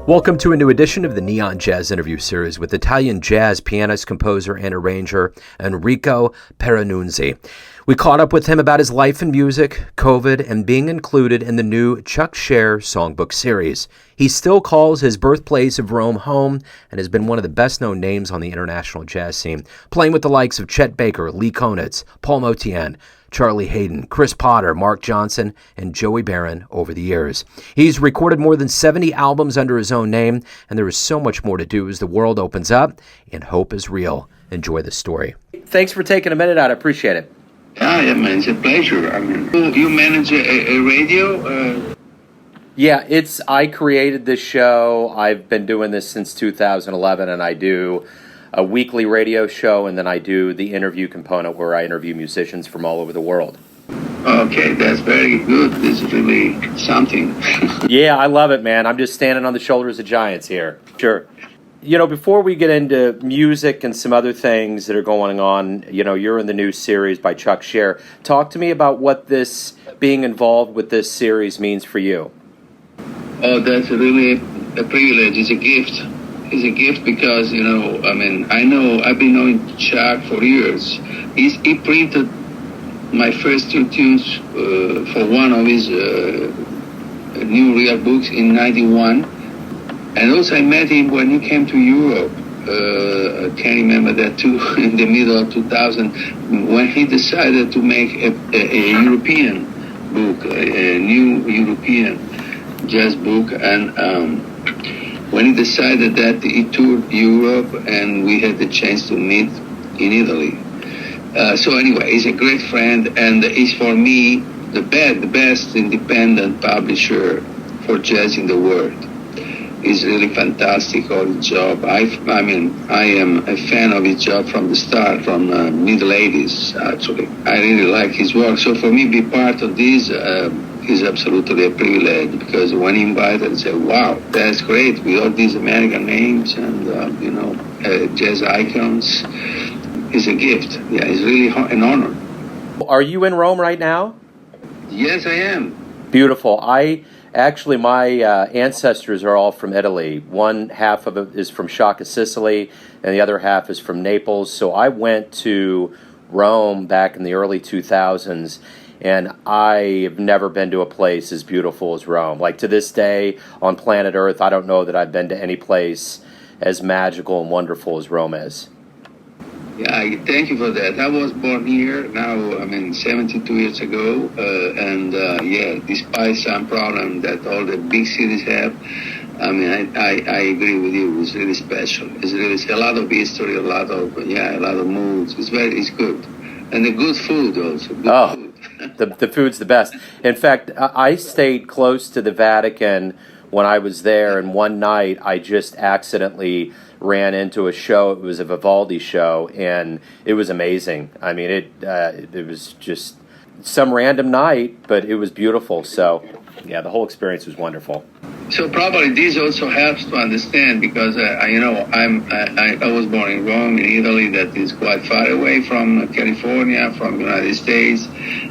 Welcome to a new edition of the Neon Jazz interview series with Italian jazz pianist, composer, and arranger Enrico Pieranunzi. We caught up with him about his life in music, COVID, and being included in the new Chuck Sher songbook series. He still calls his birthplace of Rome home and has been one of the best-known names on the international jazz scene, playing with the likes of Chet Baker, Konitz, Paul Motian, Charlie Haden, Chris Potter, Marc Johnson, and Joey Baron over the years. He's recorded more than 70 albums under his own name, and there is so much more to do as the world opens up and hope is real. Enjoy the story. Thanks for taking a minute out. I appreciate it. Yeah, man, it's a pleasure. I mean, you manage a radio? Yeah, I created this show. I've been doing this since 2011, and I do a weekly radio show, and then I do the interview component where I interview musicians from all over the world. Okay, that's very good. This is really something. Yeah, I love it, man. I'm just standing on the shoulders of giants here. Sure. You know, before we get into music and some other things that are going on, you know, you're in the new series by Chuck Sher. Talk to me about what this, being involved with this series, means for you. Oh, that's really a privilege. It's a gift. It's a gift because, you know, I mean, I've been knowing Chuck for years. He printed my first two tunes for one of his new real books in 91. And also I met him when he came to Europe. I can't remember that too, in the middle of 2000, when he decided to make a European book, a new European jazz book. And when he decided that, he toured Europe, and we had the chance to meet in Italy. So anyway, he's a great friend, and he's for me the best independent publisher for jazz in the world. He's really fantastic on his job. I am a fan of his job from the start, from middle 80s, actually. I really like his work. So for me, be part of this is absolutely a privilege, because when he invited, I said, wow, that's great, with all these American names and, jazz icons. It's a gift. Yeah, it's really an honor. Are you in Rome right now? Yes, I am. Beautiful. My ancestors are all from Italy. One half of it is from Shaka, Sicily, and the other half is from Naples. So I went to Rome back in the early 2000s, and I have never been to a place as beautiful as Rome. Like, to this day, on planet Earth, I don't know that I've been to any place as magical and wonderful as Rome is. Yeah, thank you for that. I was born here now, 72 years ago, despite some problem that all the big cities have, I agree with you. It's really special. It's a lot of history, a lot of moods. It's good. And the good food also. Food. The food's the best. In fact, I stayed close to the Vatican when I was there, and one night I just accidentally ran into a show. It was a Vivaldi show, and it was amazing. I mean, it was just some random night, but it was beautiful. So, yeah, the whole experience was wonderful. So probably this also helps to understand, because I was born in Rome, in Italy, that is quite far away from California, from the United States,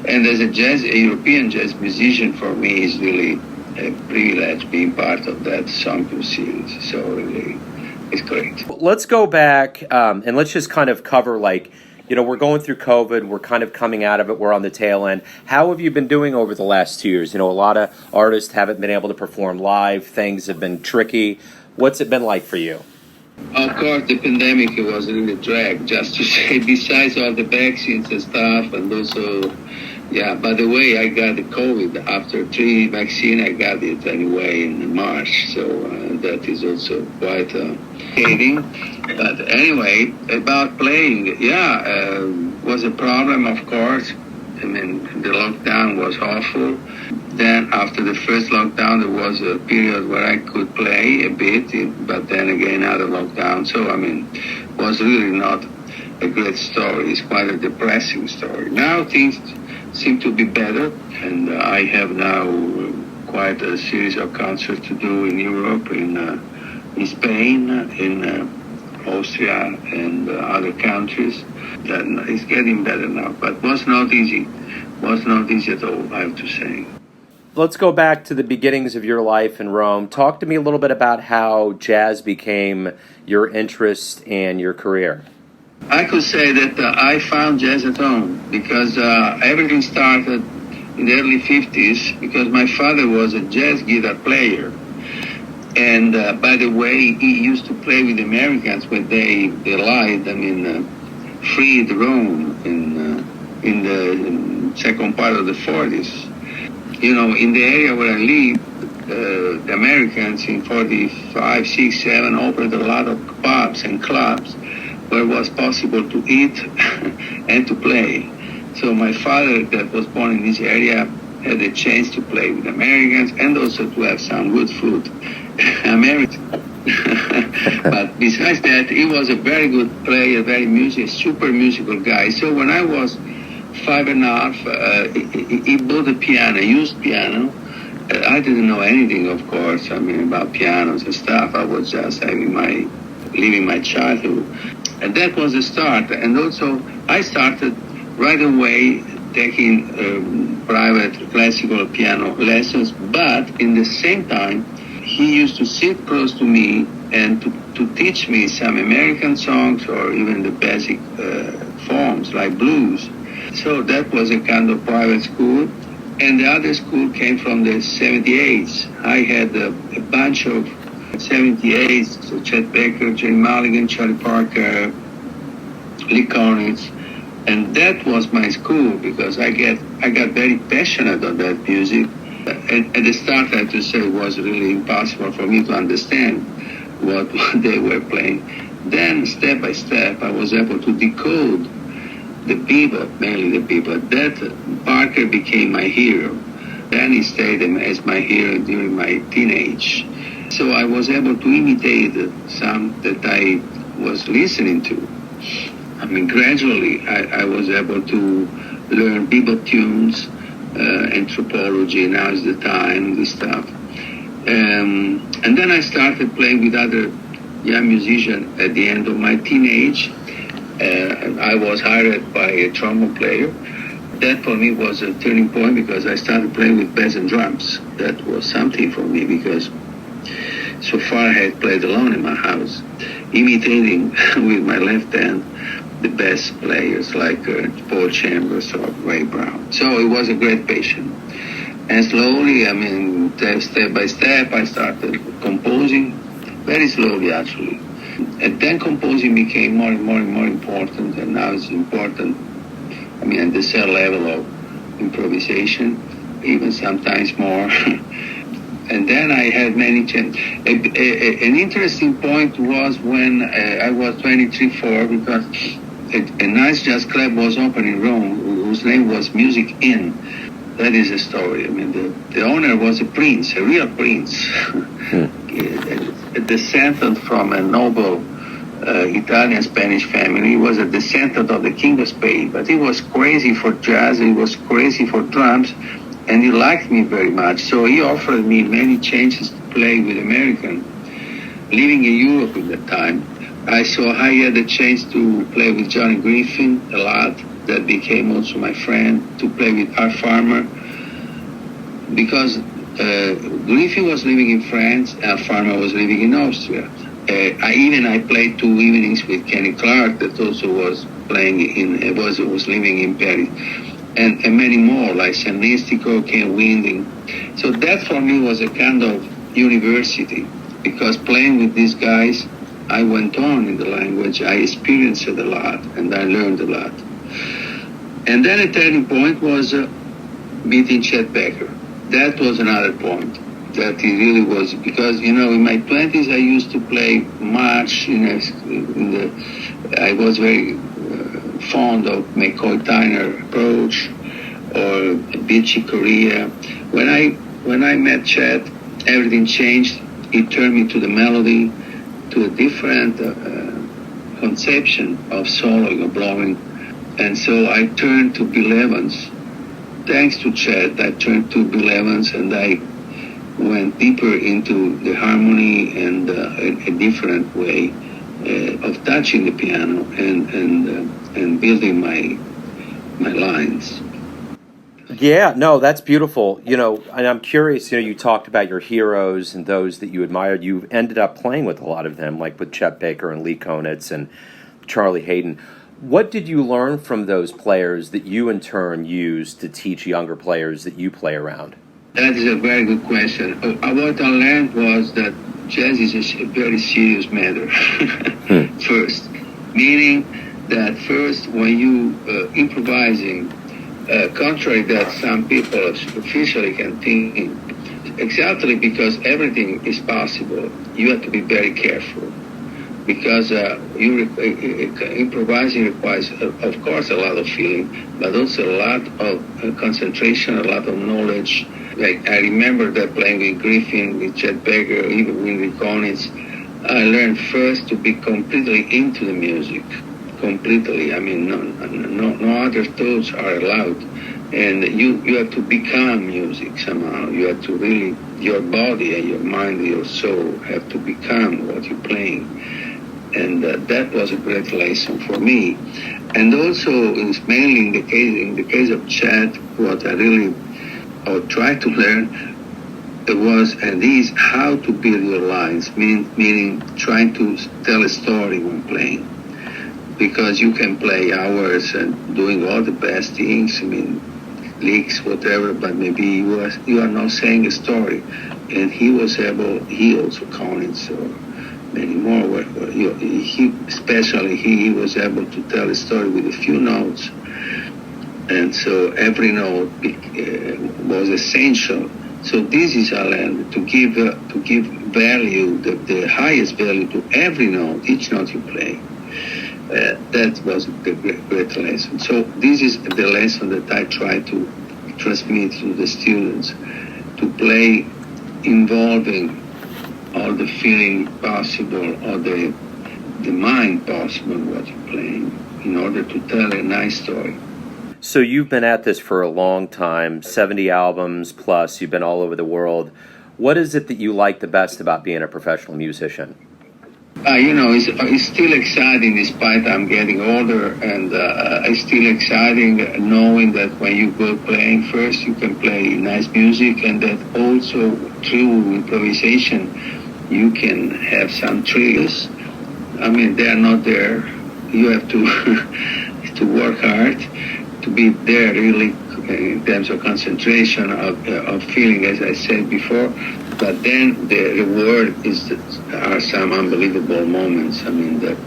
and as a European jazz musician, for me is really a privilege being part of that songbook series. So really, it's great. Let's go back and let's just kind of cover, we're going through COVID. We're kind of coming out of it. We're on the tail end. How have you been doing over the last 2 years? You know, a lot of artists haven't been able to perform live. Things have been tricky. What's it been like for you? Of course, the pandemic was really a drag, just to say, besides all the vaccines and stuff, and also, yeah, by the way, I got the COVID. After 3 vaccines, I got it anyway in March, so that is also quite hating. But anyway, about playing, was a problem, of course. I mean, the lockdown was awful. Then after the first lockdown, there was a period where I could play a bit, but then again, another lockdown. So, it was really not a great story. It's quite a depressing story. Now things seem to be better, and I have now quite a series of concerts to do in Europe, in Spain, in Austria, and other countries. That it's getting better now, but was not easy. Was not easy at all, I have to say. Let's go back to the beginnings of your life in Rome. Talk to me a little bit about how jazz became your interest and your career. I could say that I found jazz at home because everything started in the early 50s because my father was a jazz guitar player. And by the way, he used to play with the Americans when they lied, freed Rome in the second part of the 40s. You know, in the area where I live, the Americans in 45, 6, 7 opened a lot of pubs and clubs where it was possible to eat and to play. So my father, that was born in this area, had a chance to play with Americans and also to have some good food. American. But besides that, he was a very good player, super musical guy. So when I was 5 and a half, he bought a piano, a used piano. I didn't know anything, of course, about pianos and stuff. I was just living my childhood. And that was the start. And also, I started right away taking private classical piano lessons, but in the same time, he used to sit close to me and to teach me some American songs or even the basic forms like blues. So that was a kind of private school. And the other school came from the 78s. I had a bunch of 78s, so Chet Baker, Jerry Mulligan, Charlie Parker, Lee Konitz. And that was my school because I got very passionate on that music. At the start, I have to say, it was really impossible for me to understand what they were playing. Then, step by step, I was able to decode the bebop, mainly the bebop. That Parker became my hero. Then he stayed as my hero during my teenage. So I was able to imitate some that I was listening to. Gradually, I was able to learn bebop tunes, anthropology, now is the time, this stuff. And then I started playing with other young musicians at the end of my teenage. I was hired by a trombone player. That for me was a turning point because I started playing with bass and drums. That was something for me because so far I had played alone in my house, imitating with my left hand the best players like Paul Chambers or Ray Brown. So it was a great passion. And slowly, step by step, I started composing, very slowly actually. And then composing became more and more and more important, and now it's important, at the cell level of improvisation, even sometimes more. And then I had many changes. An interesting point was when I was 23-4, because a nice jazz club was open in Rome, whose name was Music Inn. That is a story. The owner was a prince, a real prince, a descendant from a noble Italian Spanish family. He was a descendant of the King of Spain, but he was crazy for jazz, he was crazy for drums, and he liked me very much. So he offered me many chances to play with Americans. Living in Europe at that time, I had a chance to play with Johnny Griffin a lot. That became also my friend, to play with Art Farmer. Because Griffin was living in France, Art Farmer was living in Austria. I played 2 evenings with Kenny Clark, that also was playing was living in Paris. And many more, like San Mystico, Ken Winding. So that for me was a kind of university, because playing with these guys, I went on in the language, I experienced it a lot, and I learned a lot. And then a turning point was meeting Chet Baker. That was another point, that he really was, because, in my 20s, I used to play much, I was very fond of McCoy Tyner approach or Beachy Korea. When I met Chet, everything changed. He turned me to the melody, to a different conception of soloing or blowing. And so I turned to Bill Evans. Thanks to Chet, I turned to Bill Evans, and I went deeper into the harmony and a different way of touching the piano and building my lines. Yeah, no, that's beautiful. And I'm curious, you talked about your heroes and those that you admired. You ended up playing with a lot of them, like with Chet Baker and Lee Konitz and Charlie Haden. What did you learn from those players that you in turn use to teach younger players that you play around? That is a very good question. What I learned was that jazz is a very serious matter. First, meaning that first when you improvising, contrary that some people superficially can think, exactly because everything is possible, you have to be very careful. Because improvising requires, of course, a lot of feeling, but also a lot of concentration, a lot of knowledge. Like I remember that playing with Griffin, with Chet Baker, even with Konitz, I learned first to be completely into the music, completely. I mean, no other thoughts are allowed, and you have to become music somehow. You have to really, your body and your mind, and your soul have to become what you're playing. And that was a great lesson for me. And also, it's mainly in the case of Chet, what I really tried to learn was and is how to build your lines, meaning trying to tell a story when playing. Because you can play hours and doing all the best things, licks, whatever, but maybe you are not saying a story. And he also Konitz or many more. He was able to tell a story with a few notes, and so every note was essential. So this is a learned to give value, the highest value to every note, each note you play. That was the great lesson. So this is the lesson that I try to transmit to the students, to play involving all the feeling possible, or the mind possible what you're playing, in order to tell a nice story. So you've been at this for a long time, 70 albums plus, you've been all over the world. What is it that you like the best about being a professional musician? It's still exciting despite I'm getting older, and it's still exciting knowing that when you go playing first, you can play nice music, and that also through improvisation, you can have some trills. They are not there. You have to to work hard to be there really in terms of concentration, of feeling, as I said before. But then the reward are some unbelievable moments. That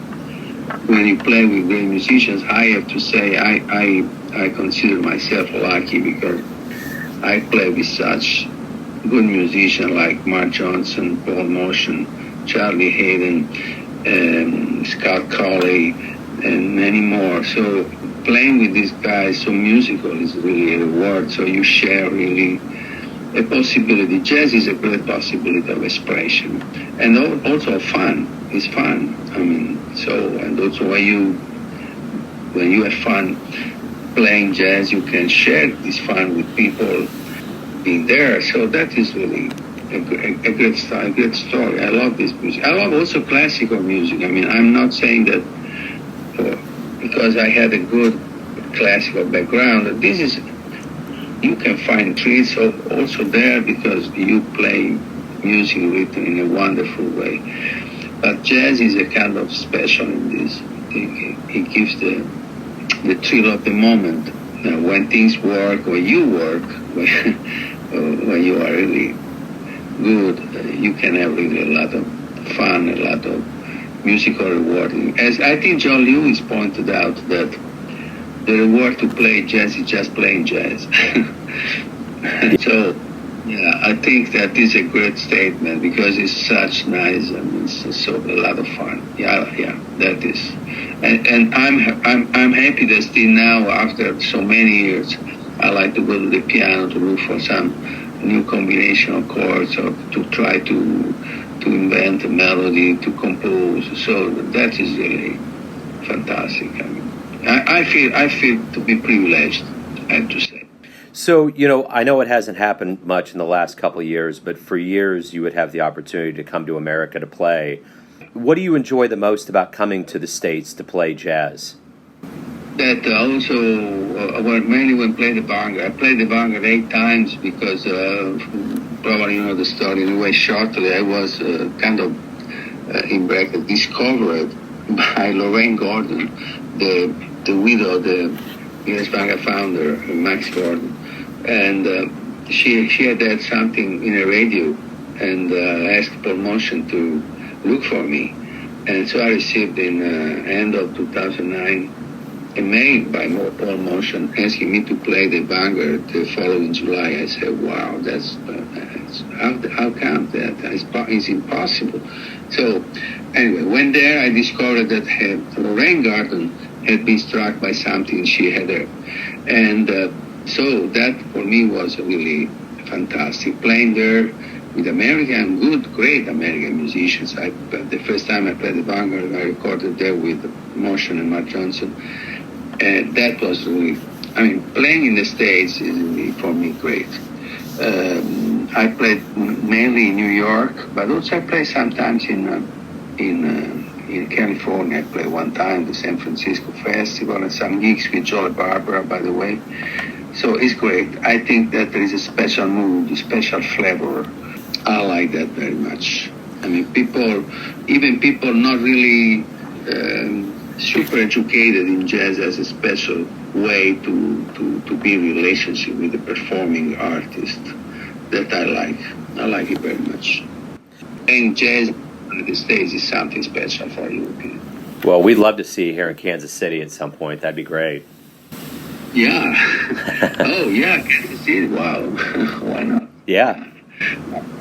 when you play with great musicians, I have to say I consider myself lucky, because I play with such good musicians like Marc Johnson, Motian, Charlie Haden, Scott Colley, and many more. So playing with these guys so musical is really a reward. So you share really a possibility. Jazz is a great possibility of expression, and also fun. It's fun. And also when you have fun playing jazz, you can share this fun with people being there. So that is really a great story. I love this music. I love also classical music. I'm not saying that because I had a good classical background. You can find treats also there because you play music written in a wonderful way. But jazz is a kind of special in this. It gives the thrill of the moment. When things work, when you work, when you are really good, you can have really a lot of fun, a lot of musical rewarding. As I think John Lewis pointed out, that the reward to play jazz is just playing jazz. So, yeah, I think that is a great statement, because it's such nice and it's so a lot of fun. Yeah, that is. And I'm happy that still now, after so many years, I like to go to the piano to look for some new combination of chords, or to try to invent a melody, to compose. So that is really fantastic. I feel to be privileged, I have to say. So, I know it hasn't happened much in the last couple of years, but for years you would have the opportunity to come to America to play. What do you enjoy the most about coming to the States to play jazz? that also were mainly when playing the banga. I played the banga 8 times because probably you know the story. Anyway, shortly I was kind of in bracket discovered by Lorraine Gordon, the widow, the U.S. Banga founder, Max Gordon, and she had something in her radio and asked Paul Motian to look for me. And so I received in end of 2009 a mail by Paul Motian asking me to play the banga the following July. I said, wow, that's how come that? It's impossible. So anyway, when there I discovered that Lorraine Gordon had been struck by something she had heard. And so that for me was really fantastic. Playing there with great American musicians. The first time I played the banga, I recorded there with Motian and Marc Johnson. And that was really, playing in the States is really, for me, great. I played mainly in New York, but also I play sometimes in California. I played one time the San Francisco Festival and some gigs with Joel Barbara, by the way. So it's great. I think that there is a special mood, a special flavor. I like that very much. Even people not really super educated in jazz as a special way to be in relationship with the performing artist that I like. I like it very much. Playing jazz in the States is something special for Europeans. Well, we'd love to see you here in Kansas City at some point. That'd be great. Yeah. Oh, yeah, Kansas City. Wow. Why not? Yeah.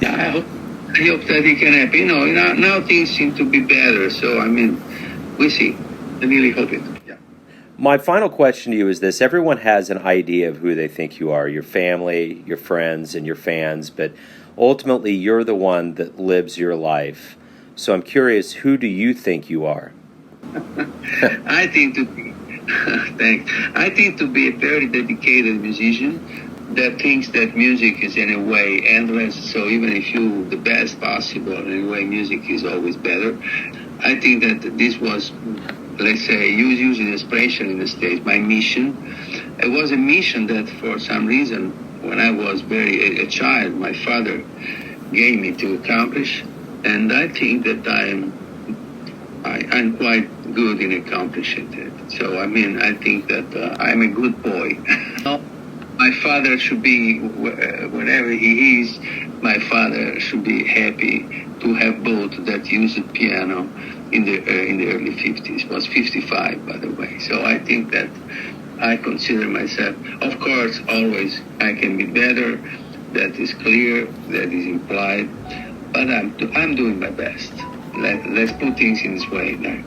I hope that it can happen. Now things seem to be better. So, we'll see. I really hope it. Yeah. My final question to you is this. Everyone has an idea of who they think you are, your family, your friends, and your fans, but ultimately you're the one that lives your life. So I'm curious, who do you think you are? I think to be a very dedicated musician that thinks that music is in a way endless. So even if you the best possible, in a way music is always better. I think that this was, let's say, using inspiration in the States, my mission. It was a mission that for some reason, when I was a child, my father gave me to accomplish. And I think that I'm quite good in accomplishing it. So, I think that I'm a good boy. My father should be, wherever he is, my father should be happy to have both that used piano in the early 50s. It was 55, by the way. So I think that I consider myself, of course, always I can be better. That is clear, that is implied. But I'm doing my best. Let's put things in this way now.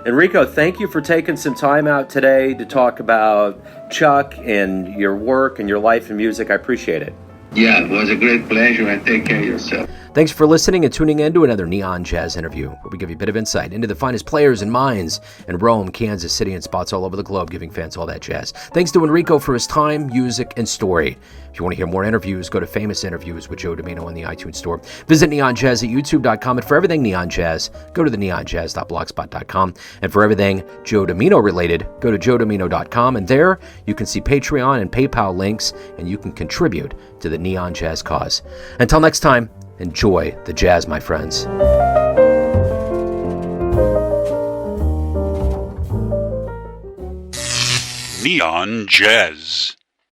Enrico, thank you for taking some time out today to talk about Chuck and your work and your life in music. I appreciate it. Yeah, it was a great pleasure, and take care of yourself. Thanks for listening and tuning in to another Neon Jazz interview, where we give you a bit of insight into the finest players and minds in Rome, Kansas City, and spots all over the globe, giving fans all that jazz. Thanks to Enrico for his time, music, and story. If you want to hear more interviews, go to Famous Interviews with Joe Domino on the iTunes Store. Visit neonjazz at youtube.com, and for everything Neon Jazz, go to the neonjazz.blogspot.com. And for everything Joe Domino related, go to joedomino.com, and there you can see Patreon and PayPal links, and you can contribute to the Neon Jazz cause. Until next time, enjoy the jazz, my friends. Neon Jazz.